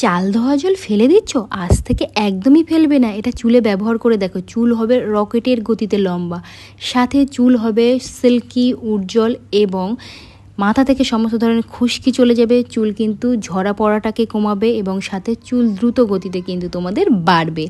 চাল ধোয়া জল ফেলে দিচ্ছ? আজ থেকে একদমই ফেলবে না। এটা চুলে ব্যবহার করে দেখো, চুল হবে রকেটের গতিতে লম্বা, সাথে চুল হবে সিল্কি উজ্জ্বল এবং মাথা থেকে সমস্ত ধরনের খুশকি চলে যাবে। চুল কিন্তু ঝরা পড়াটাকে কমাবে এবং সাথে চুল দ্রুত গতিতে কিন্তু তোমাদের বাড়বে।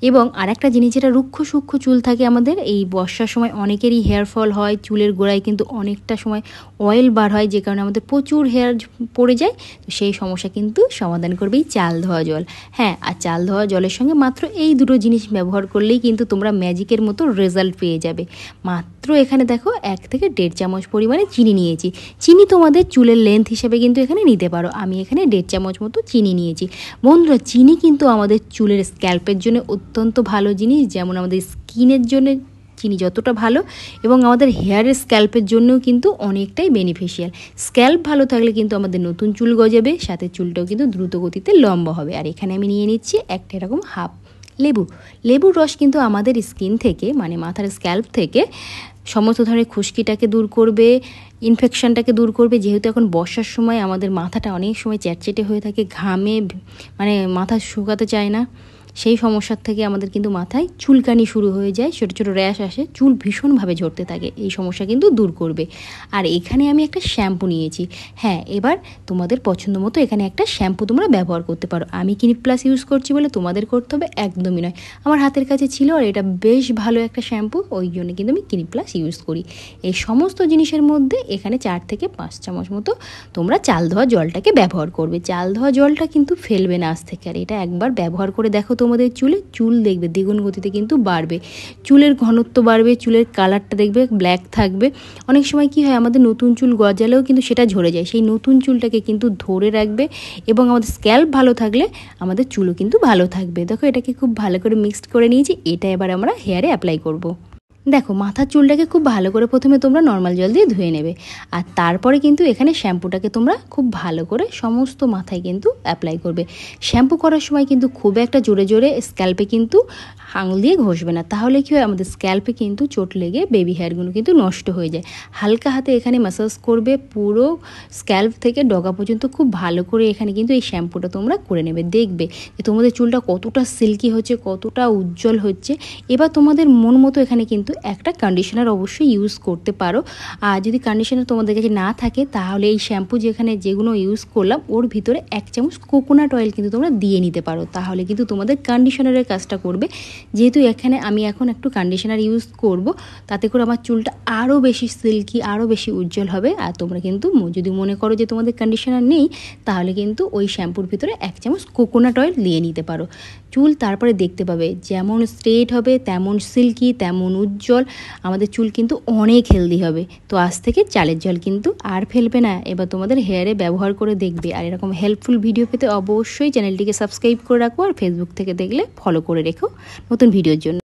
এবং আরেকটা জিনিস, যেটা রুক্ষ সূক্ষ্ম চুল থাকে আমাদের, এই বর্ষার সময় অনেকেরই হেয়ার ফল হয়, চুলের গোড়ায় কিন্তু অনেকটা সময় অয়েল বার হয়, যে কারণে আমাদের প্রচুর হেয়ার পড়ে যায়। তো সেই সমস্যা কিন্তু সমাধান করবে এই চাল ধোয়া জল। হ্যাঁ, আর চাল ধোয়া জলের সঙ্গে মাত্র এই দুটো জিনিস ব্যবহার করলেই কিন্তু তোমরা ম্যাজিকের মতো রেজাল্ট পেয়ে যাবে। মাত্র এখানে দেখো 1 থেকে 1.5 চামচ পরিমাণে চিনি নিয়েছি। চিনি তোমাদের চুলের লেন্থ হিসেবে কিন্তু এখানে নিতে পারো। আমি এখানে 1.5 চামচ মতো চিনি নিয়েছি। বন্ধুরা, চিনি কিন্তু আমাদের চুলের স্ক্যাল্পের জন্য অত্যন্ত ভালো জিনিস। যেমন আমাদের স্কিনের জন্য চিনি যতটা ভালো, এবং আমাদের হেয়ারের স্ক্যাল্পের জন্যও কিন্তু অনেকটাই বেনিফিশিয়াল। স্ক্যাল্প ভালো থাকলে কিন্তু আমাদের নতুন চুল গজাবে, সাথে চুলটাও কিন্তু দ্রুত গতিতে লম্বা হবে। আর এখানে আমি নিয়ে নিচ্ছি একটা এরকম হাফ লেবুর রস কিন্তু আমাদের স্কিন থেকে, মানে মাথার স্ক্যাল্প থেকে সমস্ত ধরনের খুশকিটাকে দূর করবে, ইনফেকশনটাকে দূর করবে। যেহেতু এখন বর্ষার সময় আমাদের মাথাটা অনেক সময় চ্যাটচেটে হয়ে থাকে, ঘামে মানে মাথা শুকাতে চায় না, সেই সমস্যার থেকে আমাদের কিন্তু মাথায় চুলকানি শুরু হয়ে যায়, ছোটো ছোটো র্যাশ আসে, চুল ভীষণভাবে ঝরতে থাকে। এই সমস্যা কিন্তু দূর করবে। আর এখানে আমি একটা শ্যাম্পু নিয়েছি। হ্যাঁ, এবার তোমাদের পছন্দ মতো এখানে একটা শ্যাম্পু তোমরা ব্যবহার করতে পারো। আমি ক্লিনিক প্লাস ইউজ করছি বলে তোমাদের করতে হবে একদমই নয়। আমার হাতের কাছে ছিল আর এটা বেশ ভালো একটা শ্যাম্পু, ওই জন্য কিন্তু আমি ক্লিনিক প্লাস ইউজ করি। এই সমস্ত জিনিসের মধ্যে এখানে 4 থেকে 5 চামচ মতো তোমরা চাল ধোয়া জলটাকে ব্যবহার করবে। চাল ধোয়া জলটা কিন্তু ফেলবে না আজ থেকে। আর এটা একবার ব্যবহার করে দেখো, তোমাদের চুল দেখবে দ্বিগুণ গতিতে কিন্তু বাড়বে, চুলের ঘনত্ব বাড়বে, চুলের কালারটা দেখবে ব্ল্যাক থাকবে। অনেক সময় কি হয়, আমাদের নতুন চুল গজালেও কিন্তু সেটা ঝরে যায়। সেই নতুন চুলটাকে কিন্তু ধরে রাখবে, এবং আমাদের স্ক্যাল্প ভালো থাকলে আমাদের চুলও কিন্তু ভালো থাকবে। দেখো, এটাকে খুব ভালো করে মিক্সড করে নিয়েছি। এটা এবার আমরা হেয়ারে অ্যাপ্লাই করব। দেখো, মাথার চুলটাকে খুব ভালো করে প্রথমে তোমরা নর্মাল জল দিয়ে ধুয়ে নেবে, আর তারপরে কিন্তু এখানে শ্যাম্পুটাকে তোমরা খুব ভালো করে সমস্ত মাথায় কিন্তু অ্যাপ্লাই করবে। শ্যাম্পু করার সময় কিন্তু খুব একটা জোরে জোরে স্ক্যাল্পে কিন্তু আঙুল দিয়ে ঘষবে না, তাহলে কি হয়, আমাদের স্ক্যাল্পে কিন্তু চোট লেগে বেবি হেয়ারগুলো কিন্তু নষ্ট হয়ে যায়। হালকা হাতে এখানে ম্যাসাজ করবে, পুরো স্ক্যাল্প থেকে ডগা পর্যন্ত খুব ভালো করে এখানে কিন্তু এই শ্যাম্পুটা তোমরা করে নেবে। দেখবে যে তোমাদের চুলটা কতটা সিল্কি হচ্ছে, কতটা উজ্জ্বল হচ্ছে। এবার তোমাদের মন মতো এখানে কিন্তু একটা কন্ডিশনার অবশ্যই ইউজ করতে পারো। আর যদি কন্ডিশনার তোমাদের কাছে না থাকে, তাহলে এই শ্যাম্পু যেগুলো ইউজ করলাম ওর ভিতরে 1 চামচ কোকোনাট অয়েল কিন্তু তোমরা দিয়ে নিতে পারো, তাহলে কিন্তু তোমাদের কন্ডিশনারের কাজটা করবে। যেহেতু এখানে আমি এখন একটু কন্ডিশনার ইউজ করব, তাতে করে আমার চুলটা আরও বেশি সিল্কি, আরও বেশি উজ্জ্বল হবে। আর তোমরা কিন্তু যদি মনে করো যে তোমাদের কন্ডিশনার নেই, তাহলে কিন্তু ওই শ্যাম্পুর ভিতরে 1 চামচ কোকোনাট অয়েল দিয়ে নিতে পারো। চুল তারপরে দেখতে পাবে যেমন স্ট্রেট হবে, তেমন সিল্কি, তেমন উজ্জ্বল, আমাদের চুল কিন্তু অনেক হেলদি হবে। তো আজ থেকে চালের জল কিন্তু আর ফেলবে না, এবার তোমাদের হেয়ারে ব্যবহার করে দেখবে। আর এরকম হেল্পফুল ভিডিও পেতে অবশ্যই চ্যানেলটিকে সাবস্ক্রাইব করে রাখো, আর ফেসবুক থেকে দেখলে ফলো করে রেখো নতুন ভিডিওর জন্য।